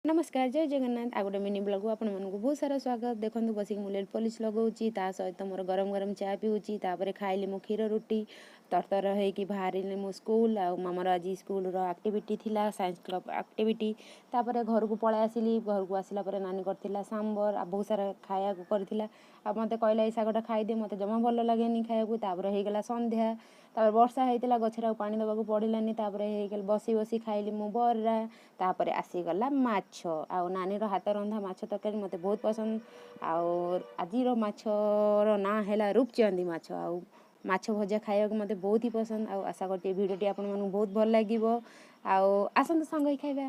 नमस्कार जय जगन्नाथ आ गोटे मिनी ब्लॉग आपण मानक बहुत सारा स्वागत। देखो बस नेल पॉलिश लगाऊँ ता सहित मोर गरम गरम चा पीऊँगी तापर खाइली मो क्षीर रुटी तरतर होगी बाहर मो स्कूल आ मामर आज स्कूल एक्टिविटी थिला साइंस क्लब एक्टिविटी तापर घर को पळा आसिली घर को आसला पर नानी करथिला सांबर आ बहुत सारा खाया को करथिला आ मते कहला ए सागटा खाई दे मते जमा भल लागेनी खाया को तापर हे गेला संध्या तापर वर्षा हेतिला गछरा पानी दबा को पड़िलानी तापर हे गेल बसी बसी खाइली मो बर्रा तापर आसी गला माछ आ नानी रो हाथ रंधा माछ तरकारी मते बहुत पसंद आज माछर ना है रूपचंदी माछ आ माछ भजा खाया मते बहुत ही पसंद आशा करते वीडियो टी आपन बहुत भल लगे आसंत सांग खाइबा।